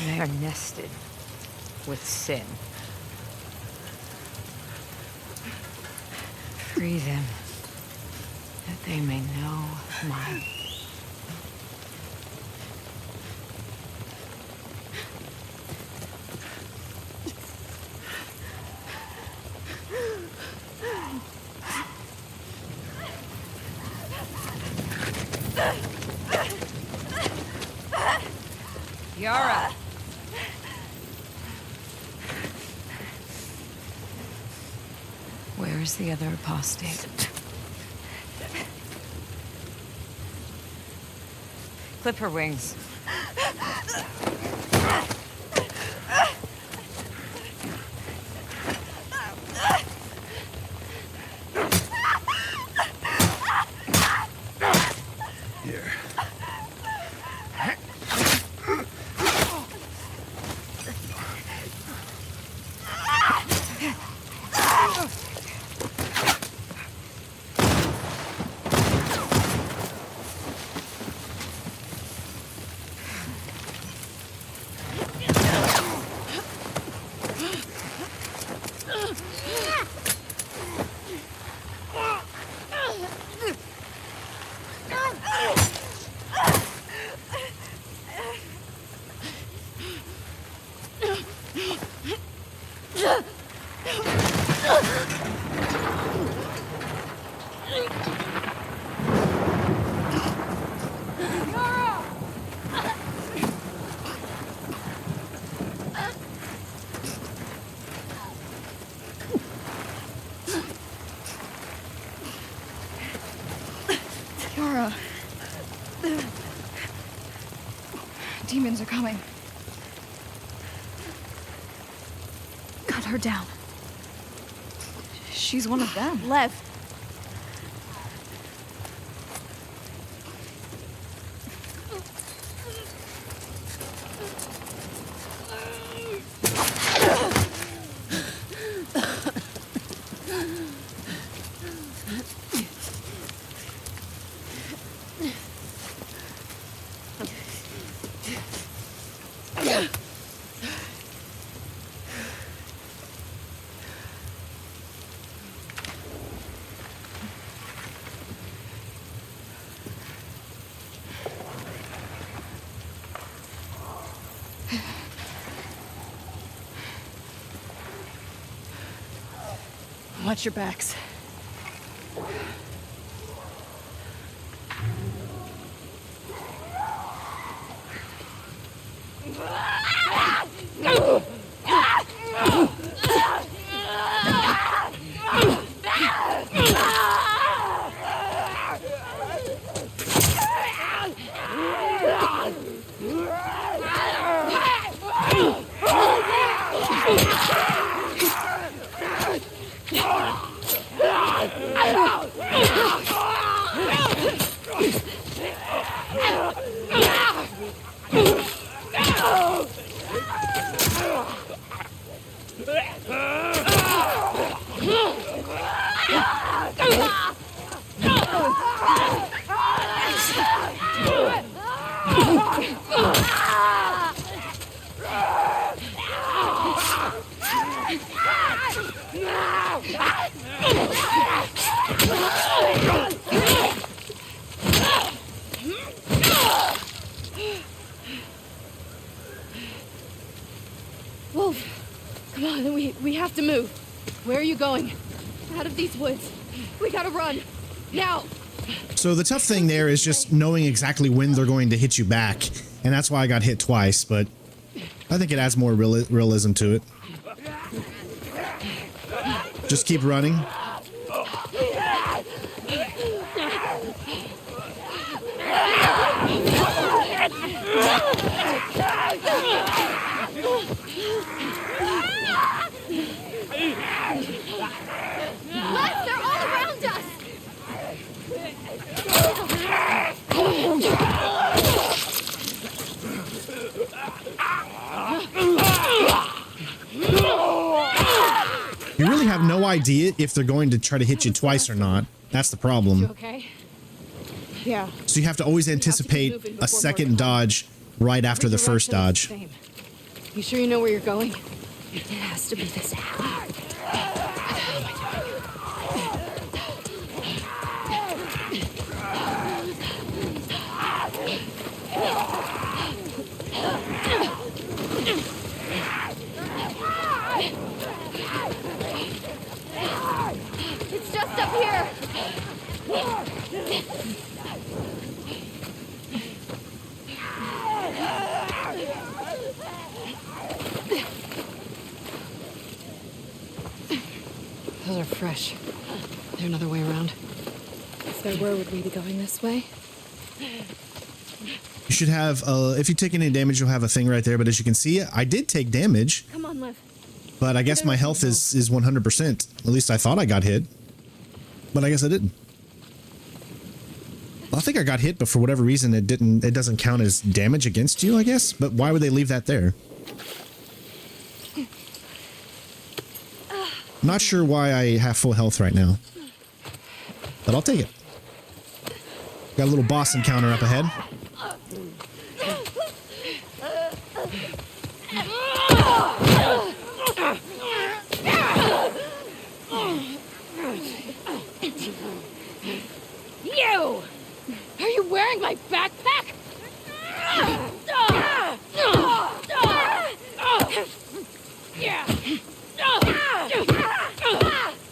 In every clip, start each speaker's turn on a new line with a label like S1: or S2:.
S1: They are nested with sin. Free them, that they may know my... Yara! Where is the other apostate? Clip her wings.
S2: Here.
S3: Yara. Demons are coming. Cut her down. She's one of them.
S4: Lev. Watch your backs. Wolf, come on, we have to move. Where are you going? Out of these woods. We gotta run. Now!
S2: So the tough thing there is just knowing exactly when they're going to hit you back. And that's why I got hit twice, but I think it adds more realism to it. Just keep running.
S4: Les, they're all around us!
S2: You really have no idea if they're going to try to hit you twice or not. That's the
S4: You
S2: problem.
S4: okay? Yeah.
S2: So you have to always anticipate a second dodge right after the first dodge.
S4: You sure you know where you're going? It has to be this alley. It's just up here. Those are fresh. Is there another way around? If there were, would we be going this way?
S2: You should have, if you take any damage, you'll have a thing right there. But as you can see, I did take damage.
S4: Come on, Liv.
S2: But I guess my health is 100%. At least I thought I got hit. But I guess I didn't. I think I got hit, but for whatever reason, it doesn't count as damage against you, I guess. But why would they leave that there? Not sure why I have full health right now. But I'll take it. Got a little boss encounter up ahead.
S4: You! Are you wearing my backpack?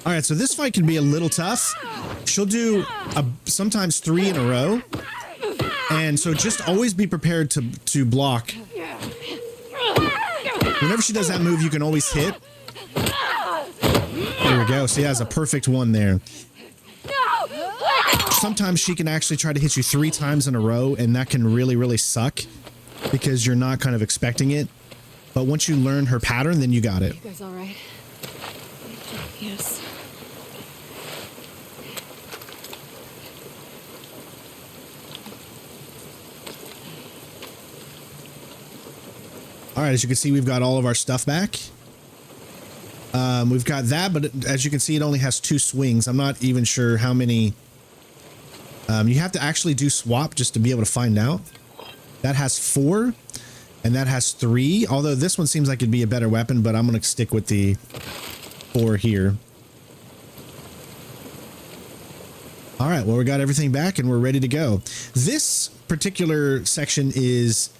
S2: All right, so this fight can be a little tough. She'll do sometimes 3 in a row. And so just always be prepared to block. Whenever she does that move, you can always hit. There we go. She has a perfect one there. Sometimes she can actually try to hit you 3 times in a row, and that can really, really suck because you're not kind of expecting it. But once you learn her pattern, then you got it.
S4: You guys all right? Yes.
S2: All right, as you can see, we've got all of our stuff back. We've got that, but as you can see, it only has 2 swings. I'm not even sure how many. You have to actually do swap just to be able to find out. That has 4, and that has 3. Although this one seems like it'd be a better weapon, but I'm going to stick with the 4 here. All right, well, we got everything back, and we're ready to go. This particular section is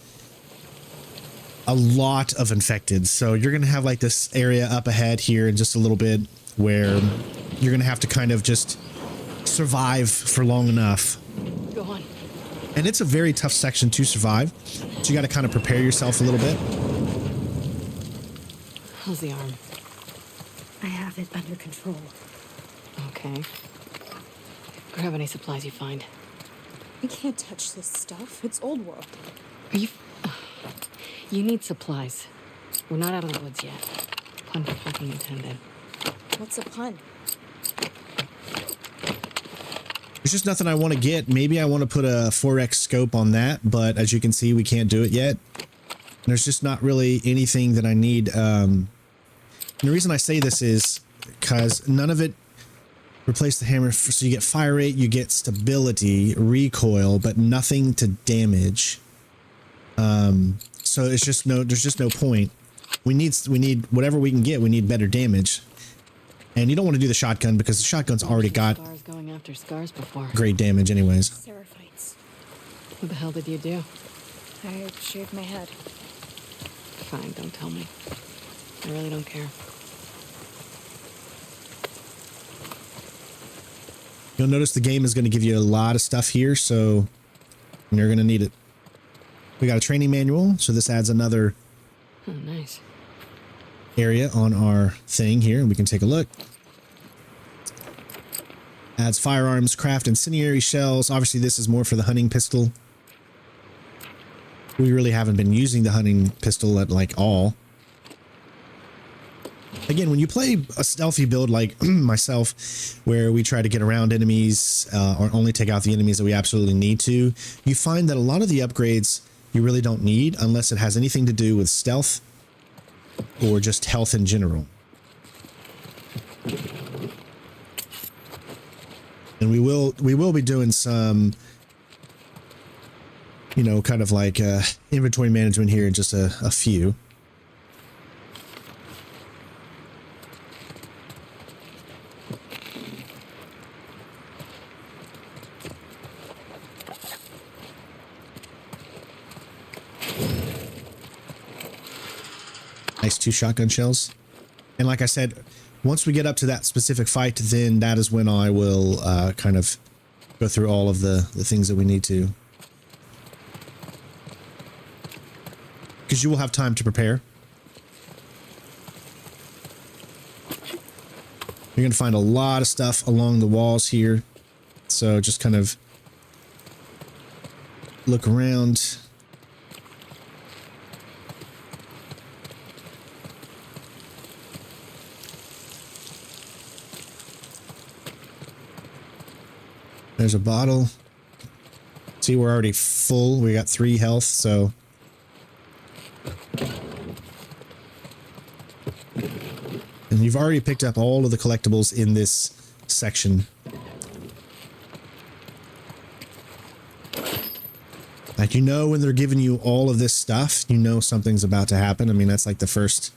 S2: a lot of infected, so you're gonna have like this area up ahead here in just a little bit where you're gonna have to kind of just survive for long enough.
S4: Go on.
S2: And it's a very tough section to survive, so you got to kind of prepare yourself a little bit.
S4: How's the arm?
S5: I have it under control.
S4: Okay. Grab any supplies you find.
S5: I can't touch this stuff. It's old world.
S4: Are you... You need supplies. We're not out of the woods yet. Pun fucking intended.
S5: What's a pun?
S2: There's just nothing I want to get. Maybe I want to put a 4X scope on that, but as you can see, we can't do it yet. There's just not really anything that I need. And the reason I say this is because none of it replace the hammer. So you get fire rate, you get stability, recoil, but nothing to damage. So it's just there's just no point. We need whatever we can get. We need better damage. And you don't want to do the shotgun because the shotgun's already got
S4: Scars going after scars before.
S2: great damage anyways.
S5: Seraphites.
S4: What the hell did you do?
S5: I shaved my head.
S4: Fine, don't tell me. I really don't care.
S2: You'll notice the game is going to give you a lot of stuff here, so you're going to need it. We got a training manual, so this adds another
S4: Oh, nice.
S2: area on our thing here, and we can take a look. Adds firearms, craft incendiary shells. Obviously, this is more for the hunting pistol. We really haven't been using the hunting pistol at like all. Again, when you play a stealthy build like myself, where we try to get around enemies or only take out the enemies that we absolutely need to, you find that a lot of the upgrades you really don't need unless it has anything to do with stealth or just health in general. And we will be doing some, you know, kind of like inventory management here in just a few. Nice 2 shotgun shells. And like I said, once we get up to that specific fight, then that is when I will kind of go through all of the things that we need to. Because you will have time to prepare. You're going to find a lot of stuff along the walls here. So just kind of look around. There's a bottle. See, we're already full. We got 3 health, so. And you've already picked up all of the collectibles in this section. Like, you know, when they're giving you all of this stuff, you know something's about to happen. I mean, that's like the first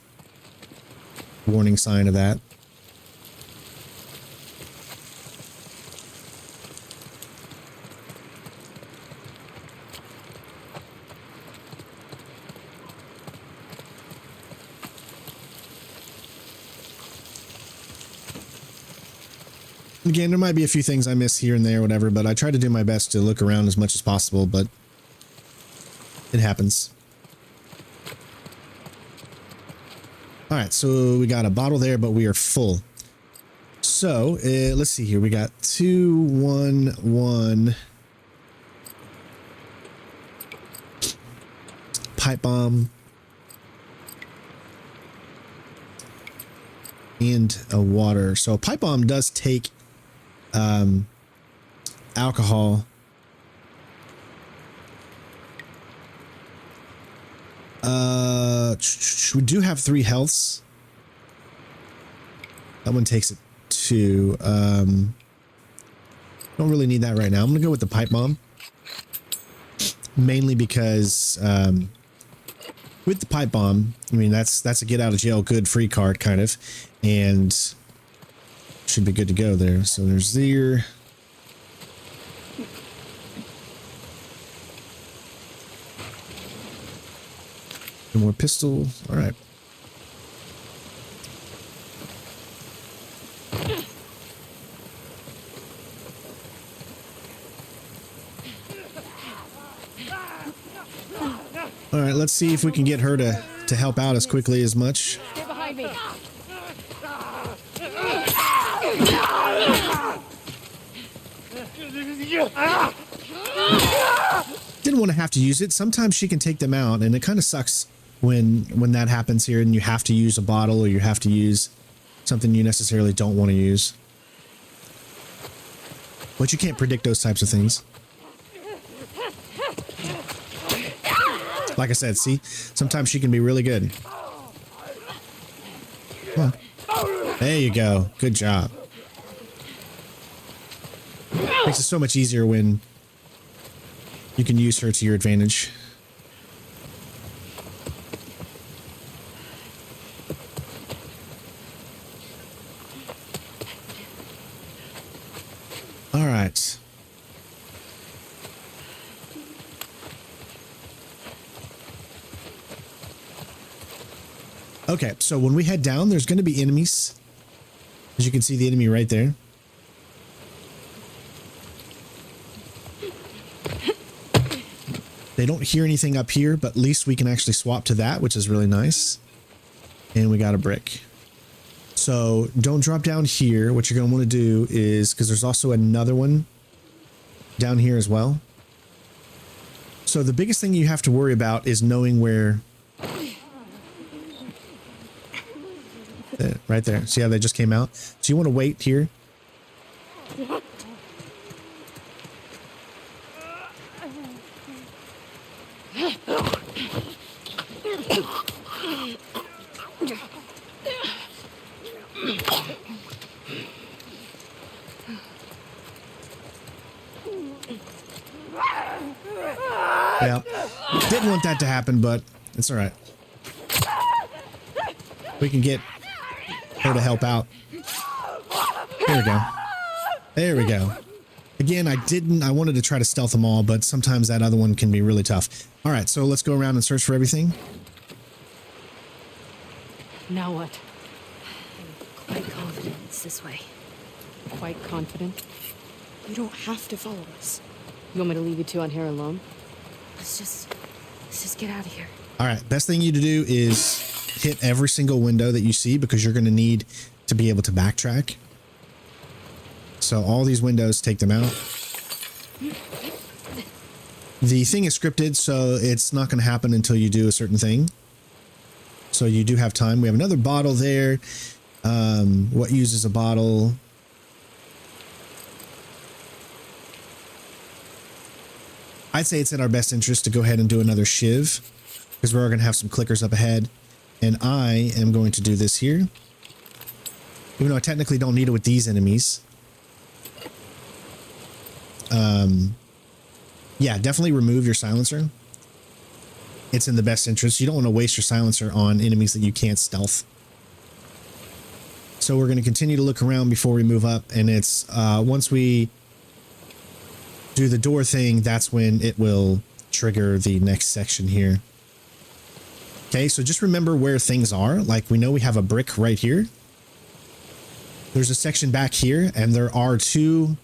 S2: warning sign of that. Again, there might be a few things I miss here and there, whatever, but I try to do my best to look around as much as possible, but it happens. All right, so we got a bottle there, but we are full. So let's see here. We got 2, 1, 1. Pipe bomb. And a water. So a pipe bomb does take alcohol. We do have 3 healths. That one takes it 2. Don't really need that right now. I'm gonna go with the pipe bomb, mainly because with the pipe bomb, I mean that's a get out of jail good free card kind of, and should be good to go there. So there's there. More pistol. All right. All right, let's see if we can get her to help out as quickly as much.
S4: Get behind me.
S2: Didn't want to have to use it. Sometimes she can take them out, and it kind of sucks when that happens here and you have to use a bottle or you have to use something you necessarily don't want to use. But you can't predict those types of things. Like I said, see, sometimes she can be really good. Come on. There you go. Good job. Makes it so much easier when you can use her to your advantage. All right. Okay, so when we head down, there's going to be enemies. As you can see, the enemy right there. They don't hear anything up here, but at least we can actually swap to that, which is really nice. And we got a brick. So don't drop down here. What you're going to want to do is, because there's also another one down here as well. So the biggest thing you have to worry about is knowing where. Right there. See how they just came out? So you want to wait here. Yeah, didn't want that to happen, but it's all right. We can get her to help out. There we go. There we go. Again, I wanted to try to stealth them all, but sometimes that other one can be really tough. All right, so let's go around and search for everything.
S4: Now what?
S1: Quite confident it's this way.
S4: Quite confident?
S5: You don't have to follow us.
S4: You want me to leave you two out here alone?
S1: Let's just get out of here.
S2: All right, best thing you to do is hit every single window that you see because you're going to need to be able to backtrack. So all these windows, take them out. The thing is scripted, so it's not going to happen until you do a certain thing. So you do have time. We have another bottle there. What uses a bottle? I'd say it's in our best interest to go ahead and do another shiv because we're going to have some clickers up ahead. And I am going to do this here. Even though I technically don't need it with these enemies. Yeah, definitely remove your silencer. It's in the best interest. You don't want to waste your silencer on enemies that you can't stealth. So we're going to continue to look around before we move up. And it's once we do the door thing, that's when it will trigger the next section here. Okay, so just remember where things are. Like we know we have a brick right here. There's a section back here, and there are two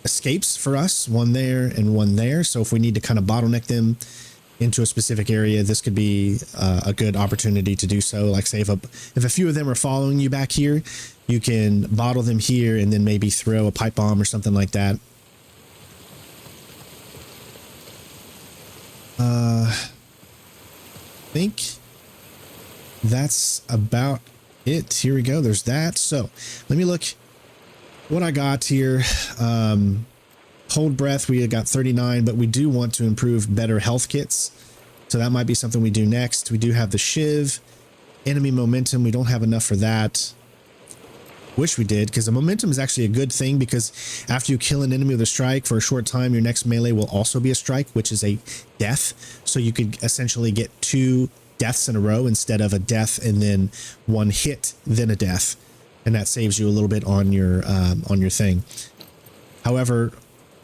S2: escapes for us, one there and one there. So if we need to kind of bottleneck them into a specific area, this could be a good opportunity to do so. Like say if a few of them are following you back here, you can bottle them here and then maybe throw a pipe bomb or something like that. I think that's about it. Here we go. There's that. So let me look what I got here. Hold breath. We got 39, but we do want to improve better health kits. So that might be something we do next. We do have the shiv, enemy momentum. We don't have enough for that. Wish we did, because the momentum is actually a good thing, because after you kill an enemy with a strike for a short time, your next melee will also be a strike, which is a death. So you could essentially get 2 deaths in a row instead of a death and then 1 hit, then a death. And that saves you a little bit on your thing. However,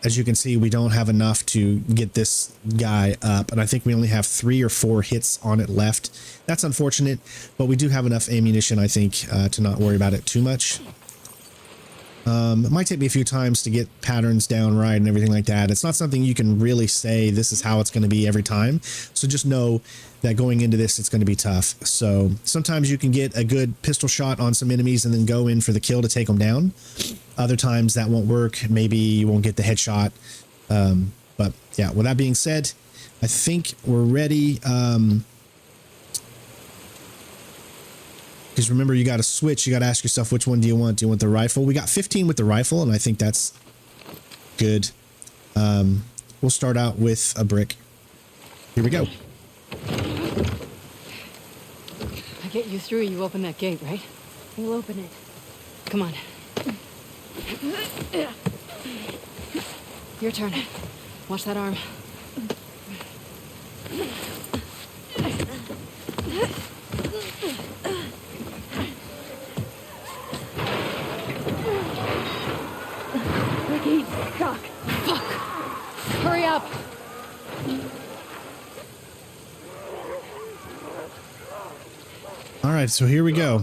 S2: as you can see, we don't have enough to get this guy up, and I think we only have 3 or 4 hits on it left. That's unfortunate, but we do have enough ammunition, I think, to not worry about it too much. It might take me a few times to get patterns down right and everything like that. It's not something you can really say this is how it's going to be every time. So just know that going into this, it's going to be tough. So sometimes you can get a good pistol shot on some enemies and then go in for the kill to take them down. Other times that won't work. Maybe you won't get the headshot. But yeah, with that being said, I think we're ready. Because remember, you got to switch. You got to ask yourself, which one do you want? Do you want the rifle? We got 15 with the rifle, and I think that's good. We'll start out with a brick. Here we go.
S4: I get you through, you open that gate, right?
S1: We'll open it.
S4: Come on. Your turn. Watch that arm.
S3: Ricky, Doc.
S4: Fuck! Hurry up!
S2: All right, so here we go.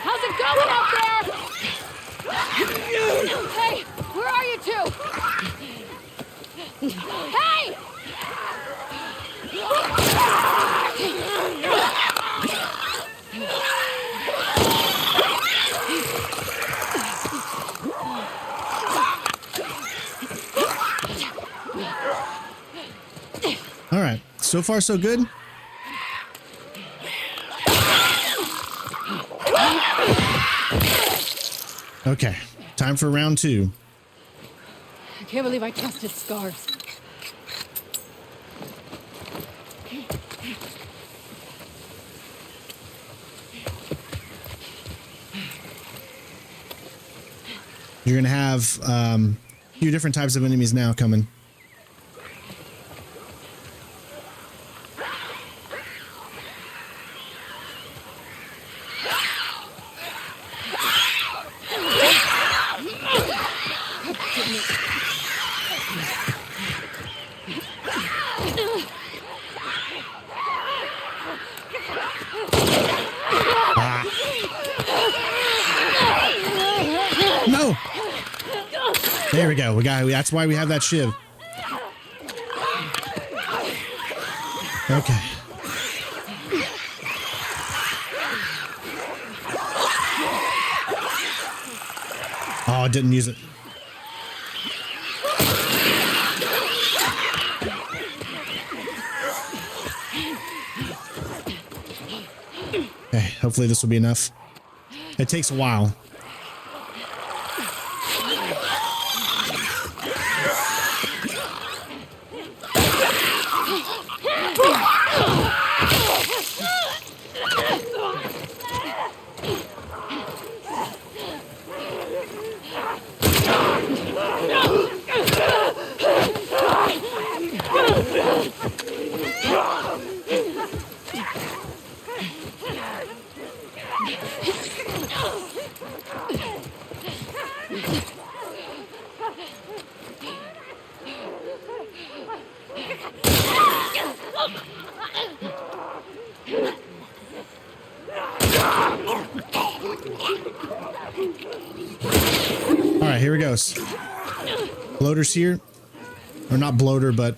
S4: How's it going out there? Hey, where are you two? Hey!
S2: All right. So far, so good. Okay. Time for round 2.
S4: I can't believe I trusted Scars.
S2: You're going to have a few different types of enemies now coming. No. There we go. That's why we have that shiv. Okay. Oh, I didn't use it. Okay, hopefully this will be enough. It takes a while. All right, here it goes. Bloater's here. Or not bloater, but...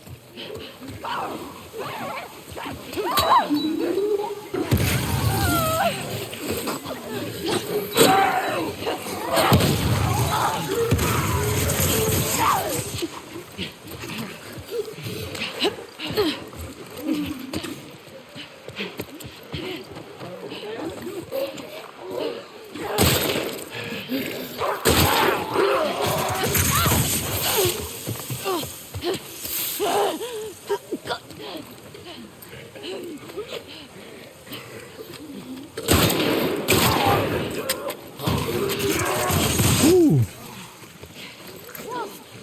S2: Ooh.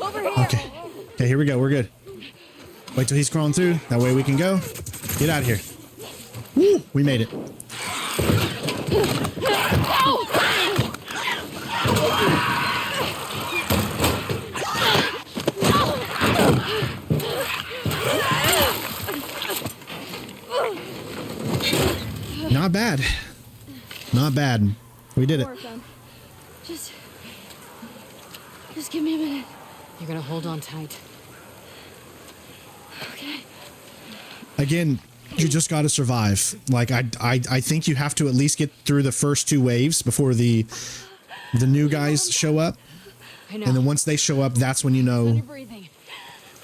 S2: Okay. Okay, here we go. We're good. Wait till he's crawling through. That way we can go. Get out of here. Woo! We made it. Not bad. Not bad. We did it.
S4: Just give me a minute.
S1: You're gonna hold on tight.
S4: Okay.
S2: Again, you just got to survive. Like I think you have to at least get through the first 2 waves before the new guys show up.
S4: I know.
S2: And then once they show up, that's when you know
S4: Steady breathing.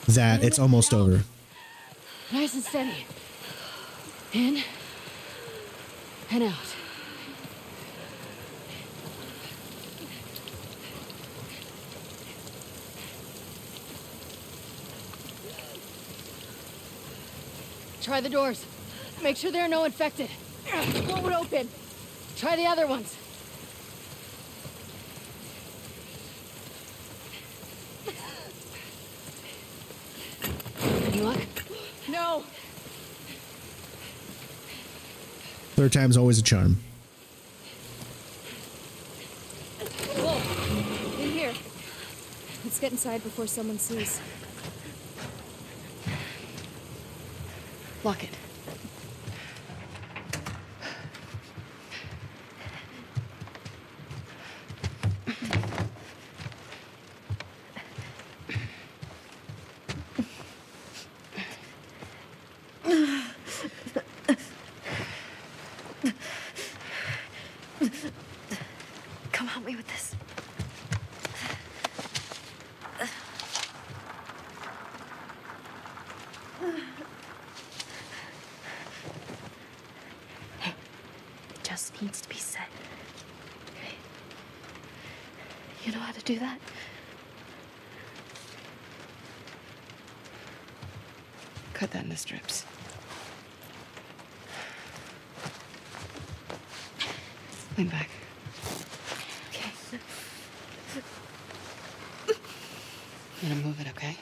S2: that it's almost over.
S4: Nice and steady. In and out. Try the doors. Make sure there are no infected. One would open. Try the other ones.
S2: Third time's always a charm.
S5: Whoa! In here. Let's get inside before someone sees.
S1: Lock it.
S3: Come help me with this. Hey, it just needs to be said. Okay. You know how to do that?
S1: Cut that into strips. Lean back.
S3: Okay.
S1: I'm gonna move it, okay?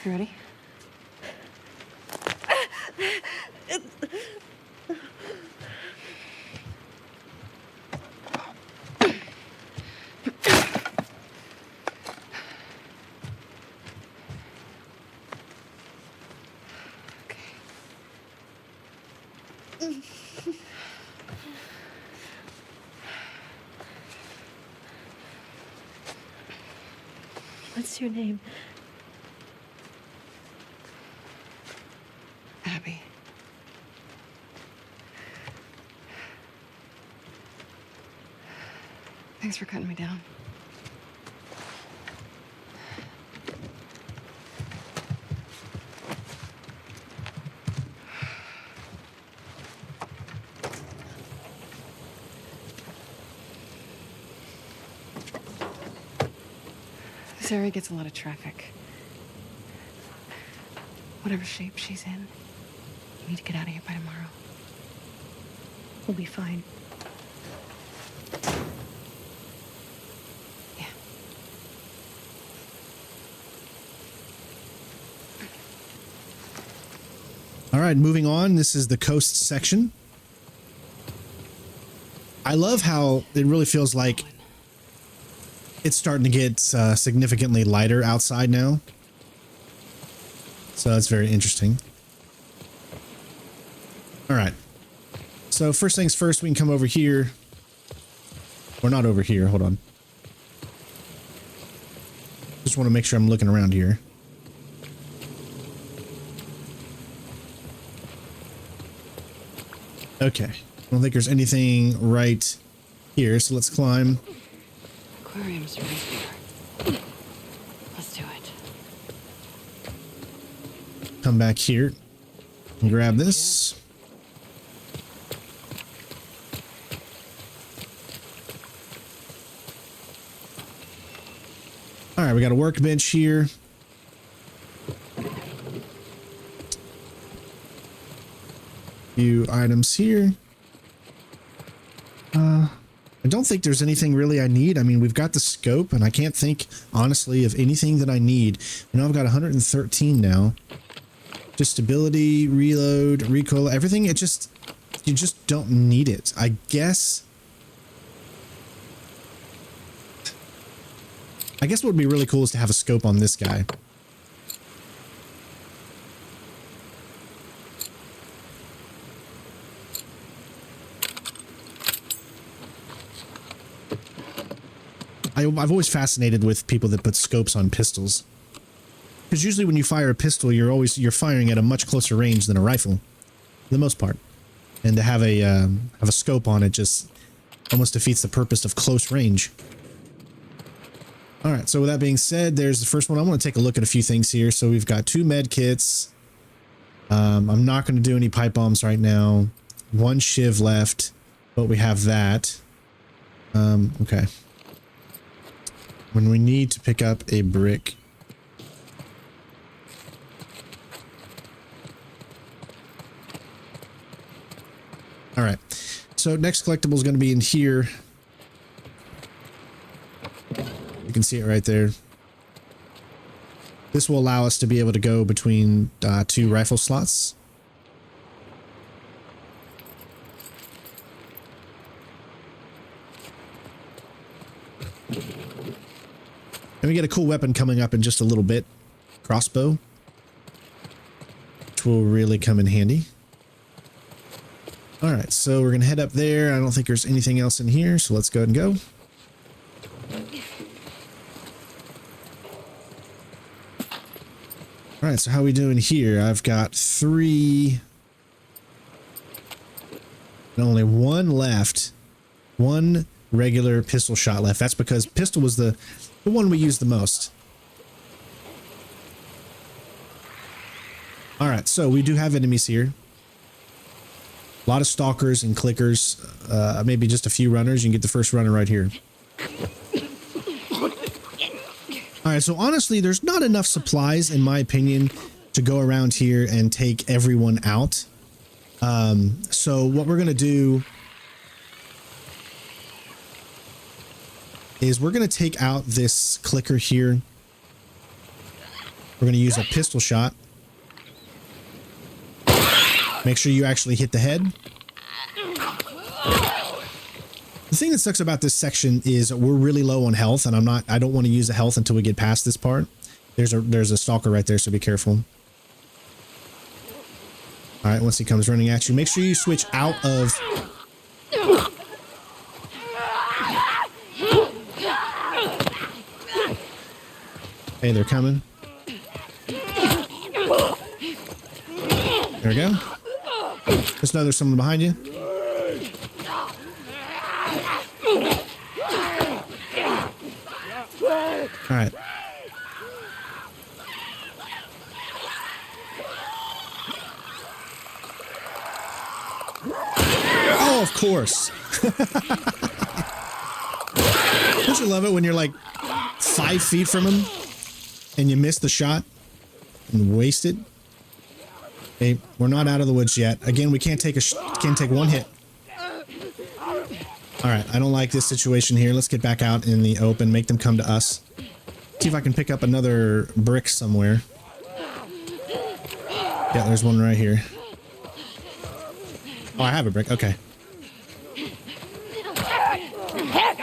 S1: You ready?
S3: What's your name?
S1: Abby. Thanks for cutting me down. This area gets a lot of traffic. Whatever shape she's in, you need to get out of here by tomorrow.
S3: We'll be fine.
S1: Yeah.
S2: All right, moving on. This is the coast section. I love how it really feels like it's starting to get significantly lighter outside now. So that's very interesting. All right. So first things first, we can come over here. Or not over here. Hold on. Just want to make sure I'm looking around here. Okay. I don't think there's anything right here, so let's climb.
S1: Aquarium's right here. Let's do it.
S2: Come back here and grab this. All right, we got a workbench here. Few items here. I don't think there's anything really I need. I mean, we've got the scope, and I can't think, honestly, of anything that I need. You know, I've got 113 now. Just stability, reload, recoil, everything. It just, you just don't need it. I guess what would be really cool is to have a scope on this guy. I've always fascinated with people that put scopes on pistols, because usually when you fire a pistol, you're firing at a much closer range than a rifle, for the most part. And to have a scope on it just almost defeats the purpose of close range. All right, so with that being said, there's the first one. I want to take a look at a few things here. So we've got 2 med kits. I'm not going to do any pipe bombs right now. 1 shiv left, but we have that. Okay. When we need to pick up a brick. All right. So next collectible is going to be in here. You can see it right there. This will allow us to be able to go between 2 rifle slots. And we get a cool weapon coming up in just a little bit. Crossbow. Which will really come in handy. Alright, so we're going to head up there. I don't think there's anything else in here, so let's go ahead and go. Alright, so how are we doing here? I've got 3... and only 1 left. 1 regular pistol shot left. That's because pistol was the one we used the most. Alright, so we do have enemies here. A lot of stalkers and clickers. Maybe just a few runners. You can get the first runner right here. Alright, so honestly, there's not enough supplies, in my opinion, to go around here and take everyone out. So what we're going to do is we're going to take out this clicker here. We're going to use a pistol shot. Make sure you actually hit the head. The thing that sucks about this section is we're really low on health, and I don't want to use the health until we get past this part. There's a stalker right there, so be careful. All right, once he comes running at you, make sure you switch out of... Hey, they're coming. There we go. Just know there's someone behind you. All right. Oh, of course. Don't you love it when you're like 5 feet from him and you miss the shot and waste it? Okay, we're not out of the woods yet. Again, we can't take one hit. All right, I don't like this situation here. Let's get back out in the open, make them come to us. See if I can pick up another brick somewhere. Yeah, there's one right here. Oh, I have a brick. Okay.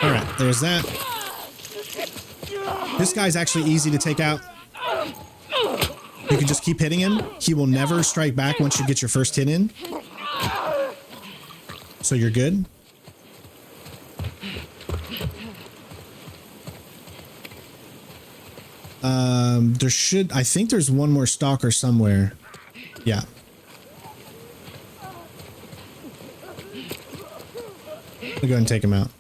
S2: All right, there's that. This guy's actually easy to take out. You can just keep hitting him. He will never strike back once you get your first hit in. So you're good. I think there's one more stalker somewhere. Yeah. I'll go ahead and take him out.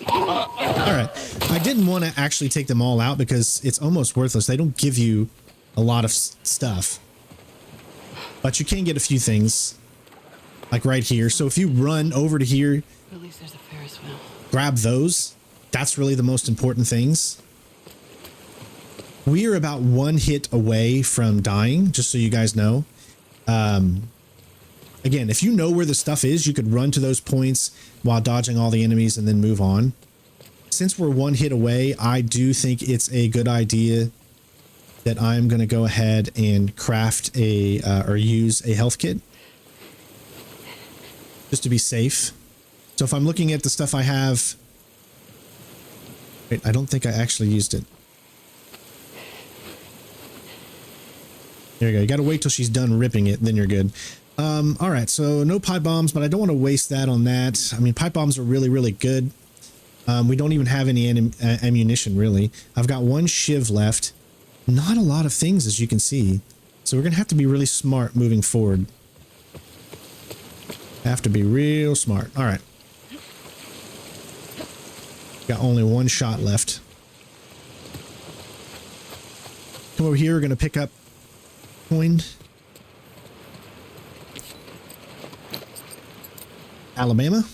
S2: Alright. I didn't want to actually take them all out because it's almost worthless. They don't give you a lot of stuff. But you can get a few things. Like right here. So if you run over to here,
S1: At least there's a Ferris wheel.
S2: grab those. That's really the most important things. We are about 1 hit away from dying, just so you guys know. Again, if you know where the stuff is, you could run to those points while dodging all the enemies and then move on. Since we're 1 hit away, I do think it's a good idea that I'm going to go ahead and craft or use a health kit. Just to be safe. So if I'm looking at the stuff I have... Wait, I don't think I actually used it. There you go. You got to wait till she's done ripping it, then you're good. All right, so no pipe bombs, but I don't want to waste that on that. I mean, pipe bombs are really, really good. We don't even have any ammunition, really. I've got 1 shiv left. Not a lot of things, as you can see. So we're going to have to be really smart moving forward. Have to be real smart. All right. Got only 1 shot left. Come over here. We're going to pick up coin. Alabama.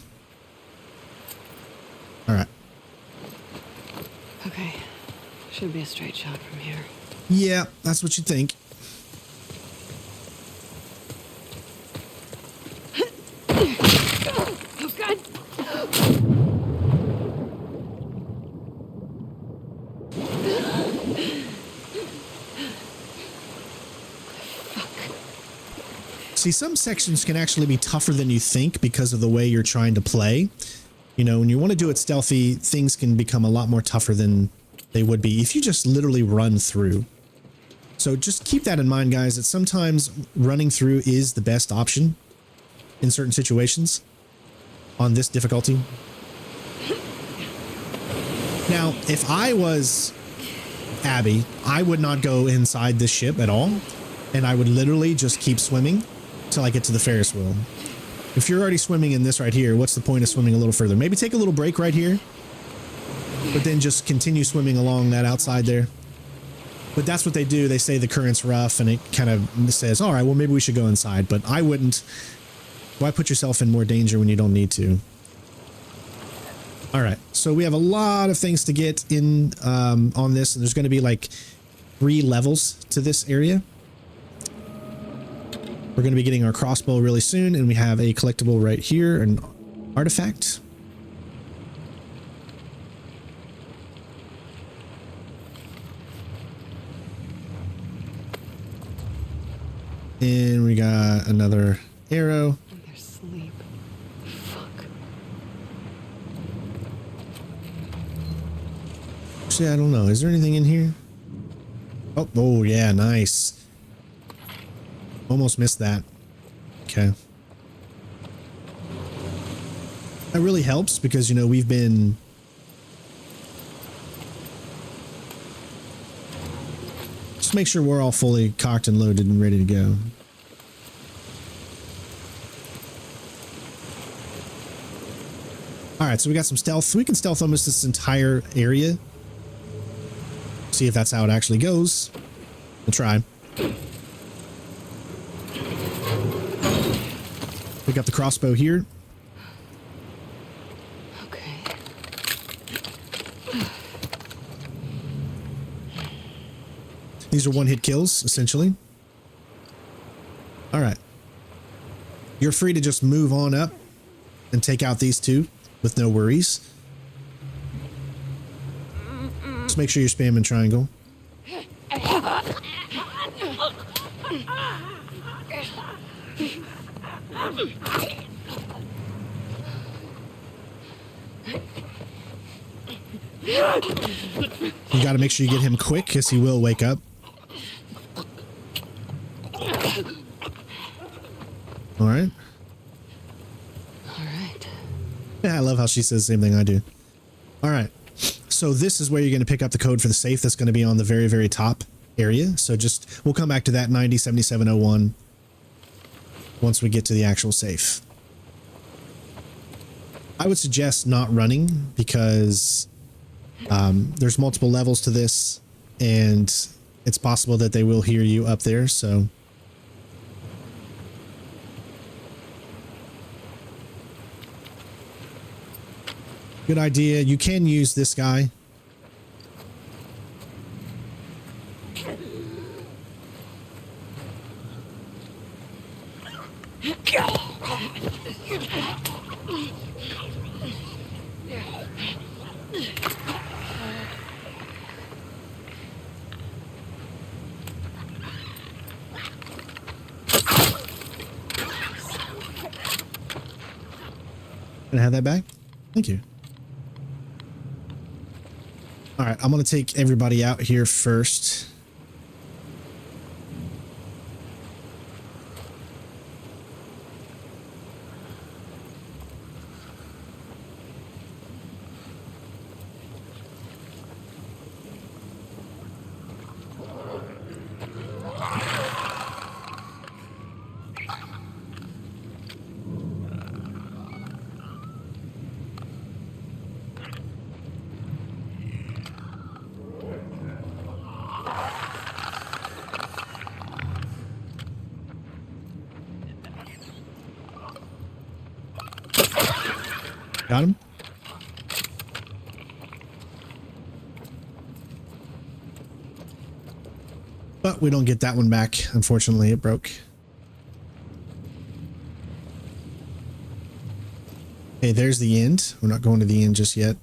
S2: All right.
S1: Okay. Should be a straight shot from here.
S2: Yeah, that's what you think.
S4: Oh, God.
S2: See, some sections can actually be tougher than you think because of the way you're trying to play. You know, when you want to do it stealthy, things can become a lot more tougher than they would be if you just literally run through. So just keep that in mind, guys, that sometimes running through is the best option in certain situations on this difficulty. Now, if I was Abby, I would not go inside this ship at all, and I would literally just keep swimming till I get to the Ferris wheel. If you're already swimming in this right here, what's the point of swimming a little further? Maybe take a little break right here, but then just continue swimming along that outside there. But that's what they do. They say the current's rough, and it kind of says, all right, well, maybe we should go inside. But I wouldn't. Why put yourself in more danger when you don't need to? All right, so we have a lot of things to get in on this, and there's going to be like 3 levels to this area. We're going to be getting our crossbow really soon, and we have a collectible right here, an artifact. And we got another arrow.
S1: They're asleep. Fuck.
S2: Actually, I don't know. Is there anything in here? Oh yeah, nice. Almost missed that. Okay. That really helps because, you know, we've been... Just make sure we're all fully cocked and loaded and ready to go. All right, so we got some stealth. We can stealth almost this entire area. See if that's how it actually goes. We'll try. We got the crossbow here.
S1: Okay.
S2: These are one-hit kills, essentially. All right. You're free to just move on up and take out these 2 with no worries. Just make sure you're spamming triangle. You got to make sure you get him quick because he will wake up. All right.
S1: All right.
S2: Yeah, I love how she says the same thing I do. All right. So this is where you're going to pick up the code for the safe. That's going to be on the very, very top area. So just, we'll come back to that 907701 once we get to the actual safe. I would suggest not running because there's multiple levels to this and it's possible that they will hear you up there. So good idea. You can use this guy. Can I have that back? Thank you. All right, I'm going to take everybody out here first. Got him? But we don't get that one back. Unfortunately, it broke. Okay, there's the end. We're not going to the end just yet.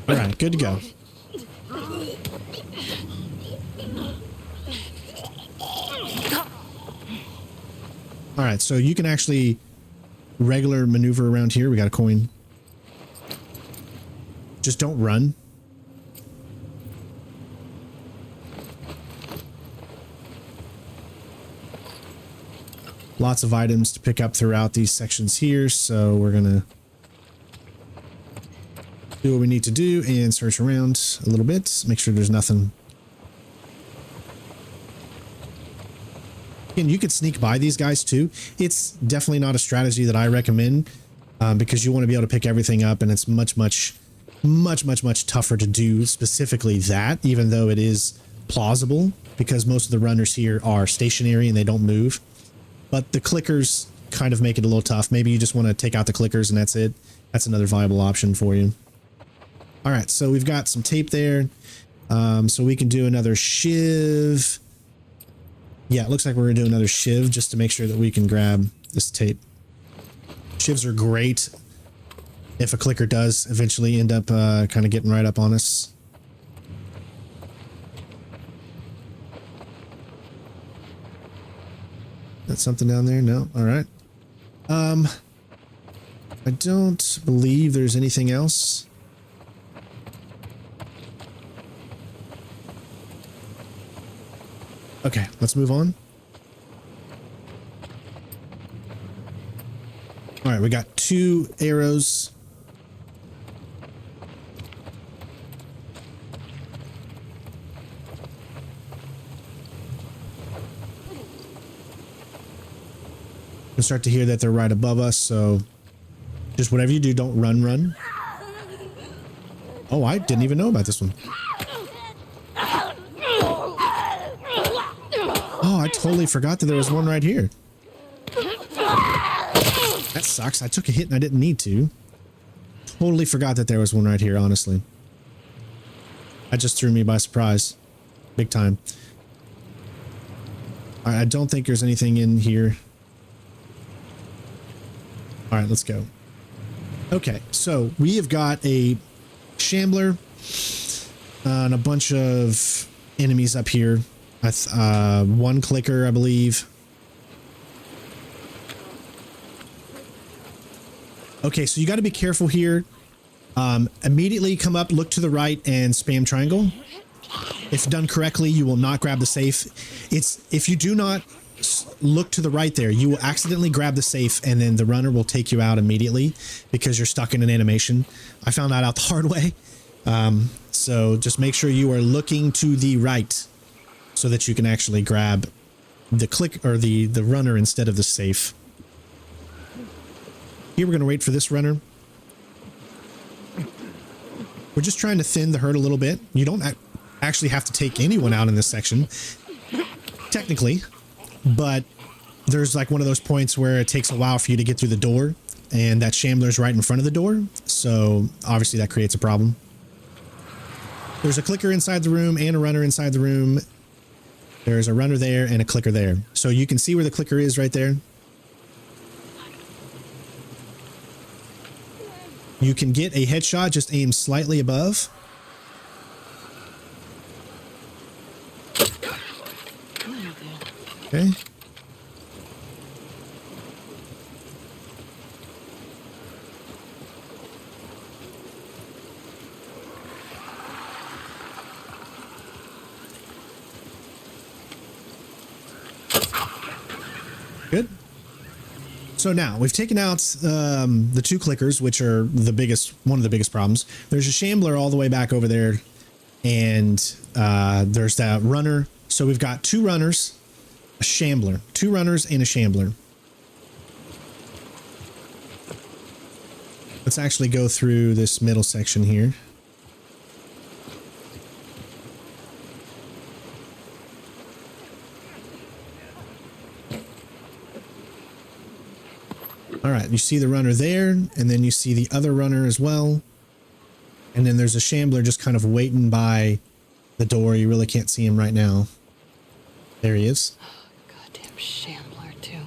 S2: All right, good to go. All right, so you can actually regular maneuver around here. We got a coin. Just don't run. Lots of items to pick up throughout these sections here, so we're gonna do what we need to do and search around a little bit. Make sure there's nothing. And you could sneak by these guys too. It's definitely not a strategy that I recommend because you want to be able to pick everything up, and it's much tougher to do specifically that, even though it is plausible because most of the runners here are stationary and they don't move. But the clickers kind of make it a little tough. Maybe you just want to take out the clickers and that's it. That's another viable option for you. All right, so we've got some tape there. So we can do another shiv. Yeah, it looks like we're going to do another shiv just to make sure that we can grab this tape. Shivs are great if a clicker does eventually end up kind of getting right up on us. That's something down there? No? All right. I don't believe there's anything else. Okay, let's move on. All right, we got 2 arrows. You'll start to hear that they're right above us, so just whatever you do, don't run. Oh, I didn't even know about this one. Oh, I totally forgot that there was one right here. That sucks. I took a hit and I didn't need to. Totally forgot that there was one right here, honestly. That just threw me by surprise. Big time. All right, I don't think there's anything in here. All right, let's go. Okay, so we have got a shambler and a bunch of enemies up here. One clicker, I believe. Okay, so you got to be careful here. Immediately come up, look to the right, and spam triangle. If done correctly, you will not grab the safe. If you do not look to the right there, you will accidentally grab the safe, and then the runner will take you out immediately because you're stuck in an animation. I found that out the hard way. So just make sure you are looking to the right so that you can actually grab the click or the runner instead of the safe. Here we're going to wait for this runner. We're just trying to thin the herd a little bit. You don't actually have to take anyone out in this section, technically, but there's like one of those points where it takes a while for you to get through the door, and that shambler's right in front of the door, so obviously that creates a problem. There's a clicker inside the room and a runner inside the room. There's a runner there and a clicker there. So you can see where the clicker is right there. You can get a headshot, just aim slightly above. Okay. Good. So now we've taken out the 2 clickers, which are one of the biggest problems. There's a shambler all the way back over there, and there's that runner. So we've got 2 runners, a shambler, 2 runners and a shambler. Let's actually go through this middle section here. All right, you see the runner there, and then you see the other runner as well. And then there's a shambler just kind of waiting by the door. You really can't see him right now. There he is.
S1: Goddamn shambler, too.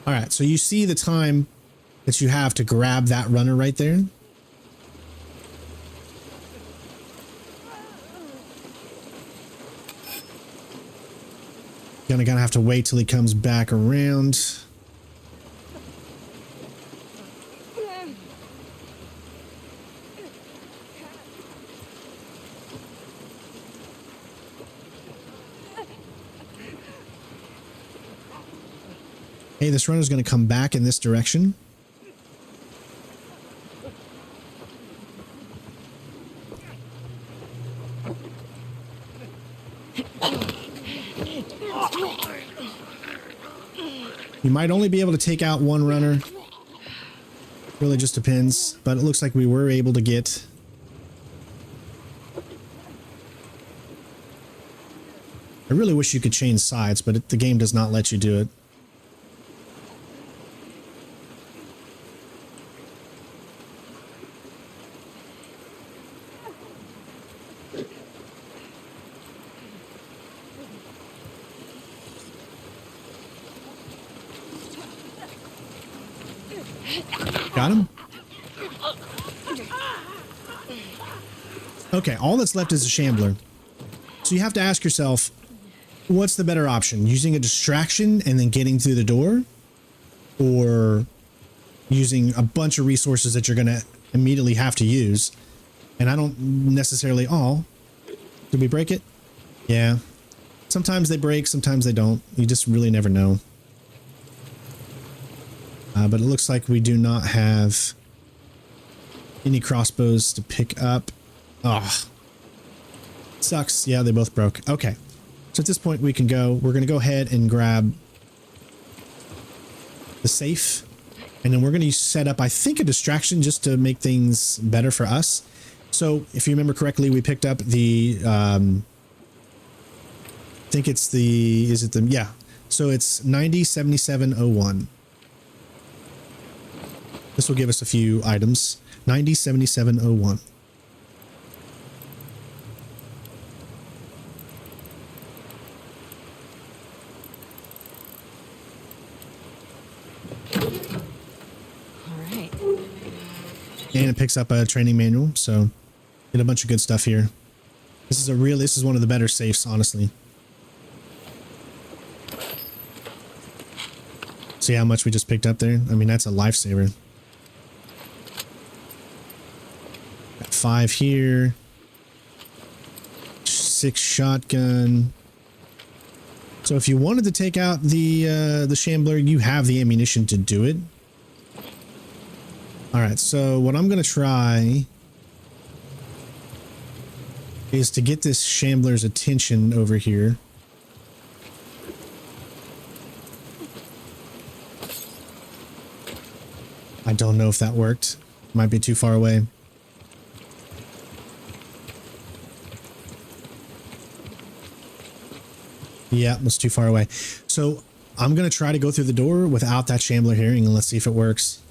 S2: All right, so you see the time that you have to grab that runner right there. Gonna have to wait till he comes back around. Hey, this runner's gonna come back in this direction. You might only be able to take out one runner. Really just depends, but it looks like we were able to get. I really wish you could change sides, but the game does not let you do it. Got him? Okay, all that's left is a shambler. So you have to ask yourself, what's the better option? Using a distraction and then getting through the door? Or using a bunch of resources that you're going to immediately have to use? And I don't necessarily... Oh, did we break it? Yeah. Sometimes they break, sometimes they don't. You just really never know. But it looks like we do not have any crossbows to pick up. Oh, sucks. Yeah, they both broke. Okay. So at this point we can go. We're going to go ahead and grab the safe. And then we're going to set up, I think, a distraction just to make things better for us. So if you remember correctly, we picked up the, I think it's the, is it the, yeah. So it's 907701. This will give us a few items. 907701.
S1: All right.
S2: And it picks up a training manual, so get a bunch of good stuff here. This is one of the better safes, honestly. See how much we just picked up there? I mean, that's a lifesaver. Got 5 here. 6 shotgun. So if you wanted to take out the shambler, you have the ammunition to do it. All right, so what I'm going to try is to get this shambler's attention over here. I don't know if that worked. Might be too far away. Yeah, it was too far away. So I'm going to try to go through the door without that shambler hearing, and let's see if it works.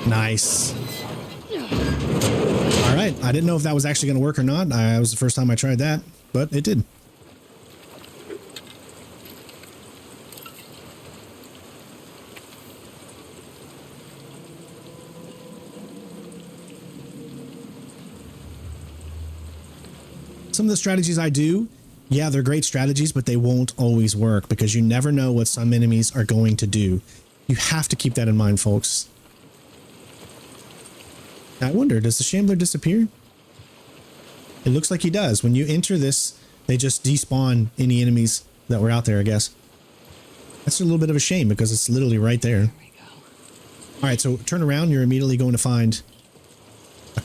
S2: Nice. All right. I didn't know if that was actually going to work or not. It was the first time I tried that, but it did. Some of the strategies I do, yeah, they're great strategies, but they won't always work because you never know what some enemies are going to do. You have to keep that in mind, folks. I wonder, does the shambler disappear? It looks like he does. When you enter this, they just despawn any enemies that were out there, I guess. That's a little bit of a shame because it's literally right there.
S1: There we go.
S2: All right, so turn around. You're immediately going to find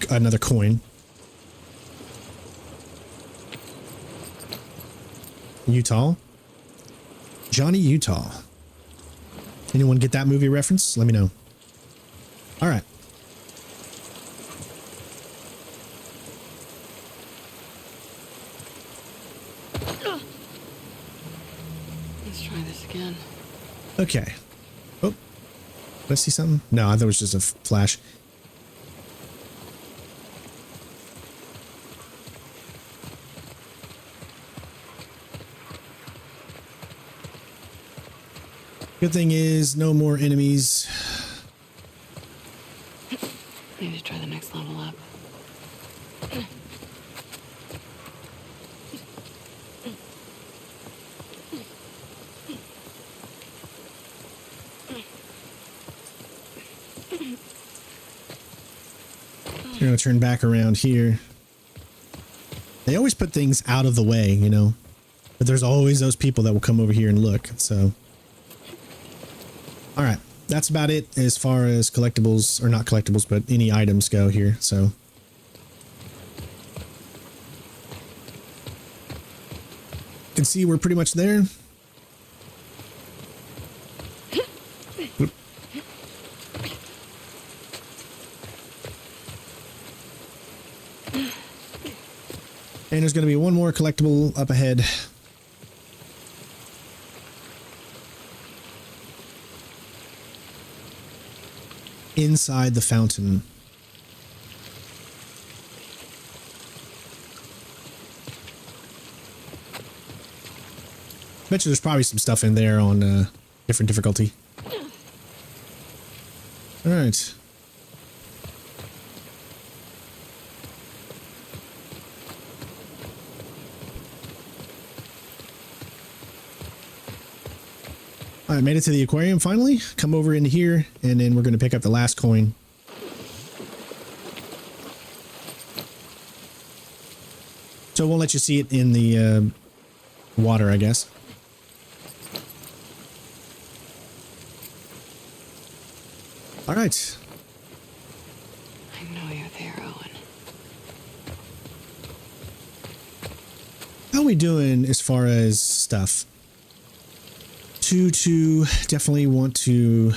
S2: another coin. Utah. Johnny Utah. Anyone get that movie reference? Let me know. All right.
S1: Let's try this again.
S2: Okay. Oh. Did I see something? No, I thought it was just a flash. Good thing is no more enemies.
S1: Need to try the next level up.
S2: You're gonna turn back around here. They always put things out of the way, you know, but there's always those people that will come over here and look. So, all right, that's about it as far as collectibles, or not collectibles, but any items go here. So, you can see we're pretty much there. And there's going to be one more collectible up ahead. Inside the fountain. Bet you there's probably some stuff in there on different difficulty. All right. I made it to the aquarium finally. Come over into here, and then we're going to pick up the last coin. So it won't let you see it in the water, I guess. All right.
S1: I know you're there, Owen.
S2: How are we doing as far as stuff? To definitely want to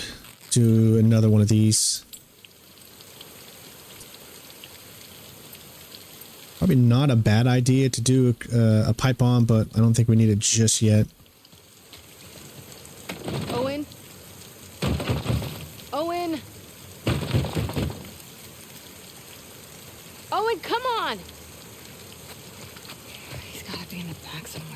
S2: do another one of these. Probably not a bad idea to do a pipe bomb, but I don't think we need it just yet.
S4: Owen? Owen? Owen, come on!
S1: He's gotta be in the back somewhere.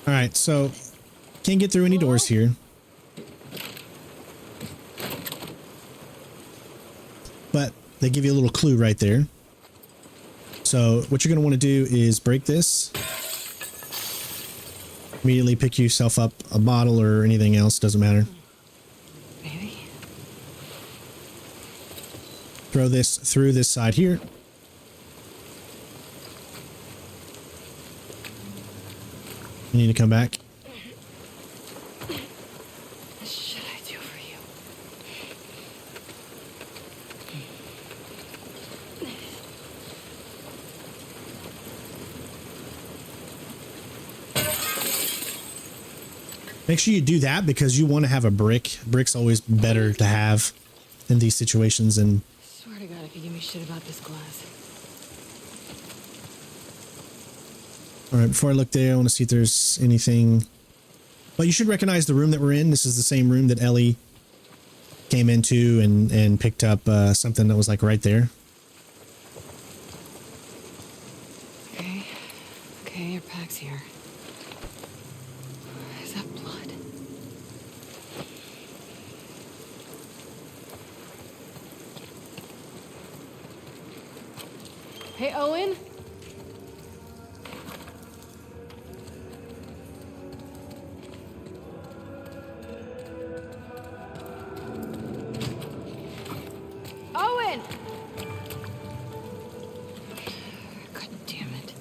S2: All right, so can't get through any doors here. But they give you a little clue right there. So what you're going to want to do is break this. Immediately pick yourself up a bottle or anything else, doesn't matter.
S1: Maybe.
S2: Throw this through this side here. You need to come back.
S1: What should I do for you?
S2: Make sure you do that because you want to have a brick. Brick's always better to have in these situations. And
S1: Swear to God, if you give me shit about this glass.
S2: all right, before I look there, I want to see if there's anything. Well, you should recognize the room that we're in. This is the same room that Ellie came into and picked up something that was like right there.
S1: Okay. Okay, your pack's here. Is that blood?
S4: Hey, Owen? Owen!
S1: God damn it.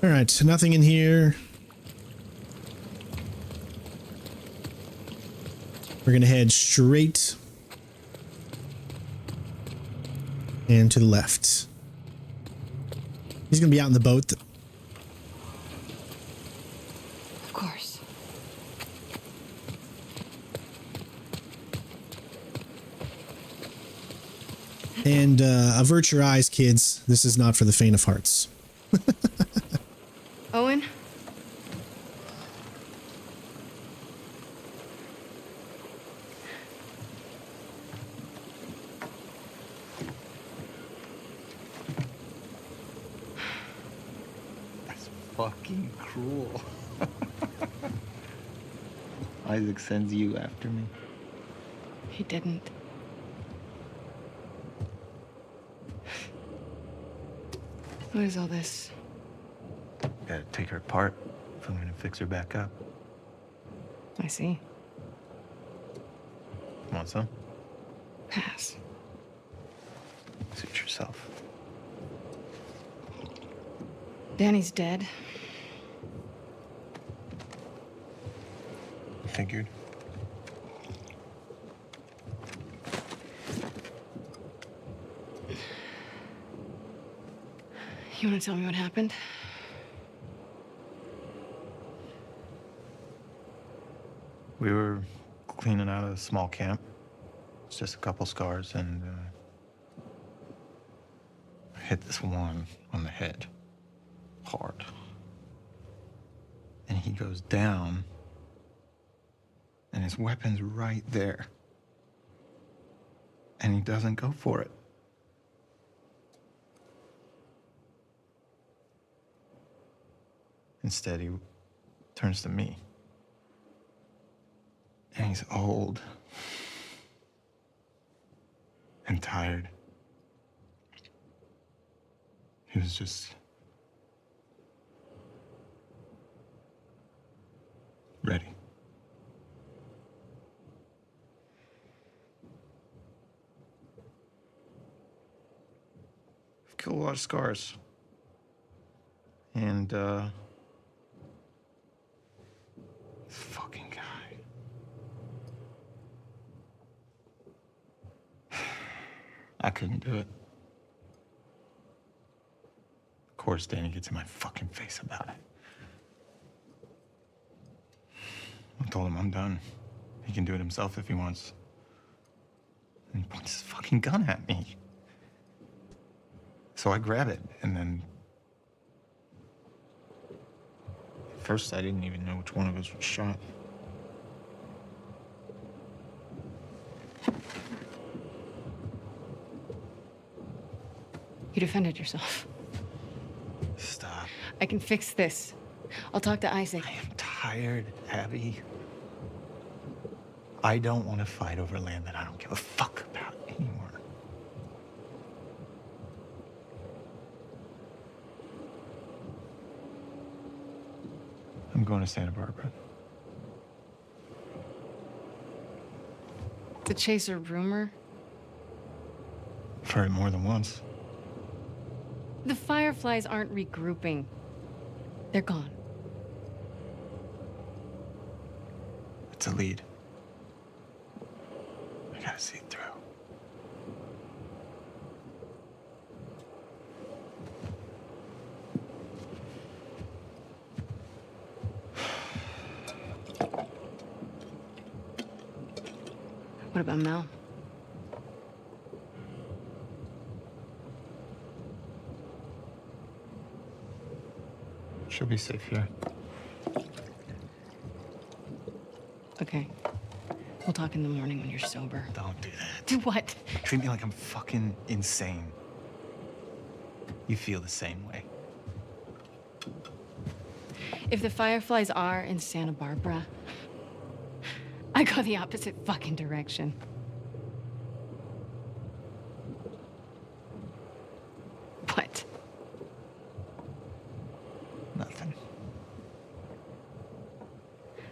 S2: All right, so nothing in here. We're going to head straight And to the left. He's going to be out in the boat.
S4: Of course.
S2: And avert your eyes, kids. This is not for the faint of hearts.
S4: Owen?
S6: That's fucking cruel. Isaac sends you after me.
S4: He didn't. What is all this?
S6: Gotta take her apart if I'm gonna fix her back up.
S4: I see.
S6: Want some?
S4: Pass.
S6: Suit yourself.
S4: Danny's dead.
S6: Figured.
S4: You want to tell me what happened?
S6: We were cleaning out a small camp. It's just a couple scars, and I hit this one on the head. Hard. And he goes down, and his weapon's right there. And he doesn't go for it. Instead, he turns to me. And he's old. And tired. He was just ready. I've killed a lot of scars. And, this fucking guy. I couldn't do it. Of course, Danny gets in my fucking face about it. I told him I'm done. He can do it himself if he wants. And he points his fucking gun at me. So I grab it, and then... At first, I didn't even know which one of us was shot.
S4: You defended yourself.
S6: Stop.
S4: I can fix this. I'll talk to Isaac.
S6: I am tired, Abby. I don't want to fight over land that I don't give a fuck about anymore. I'm going to Santa Barbara.
S4: To chase a rumor?
S6: I've heard it more than once.
S4: The Fireflies aren't regrouping. They're gone.
S6: It's a lead. I gotta see it through.
S4: What about Mel?
S6: She'll be safe here.
S4: Okay. We'll talk in the morning when you're sober.
S6: Don't do that.
S4: Do what?
S6: Treat me like I'm fucking insane. You feel the same way.
S4: If the Fireflies are in Santa Barbara, I go the opposite fucking direction. What?
S6: Nothing.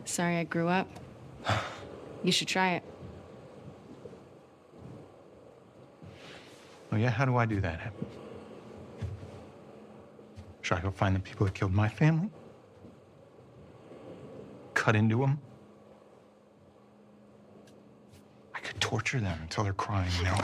S4: Sorry I grew up. You should try it.
S6: Oh yeah, how do I do that? Should I go find the people that killed my family? Cut into them? I could torture them until they're crying, you know?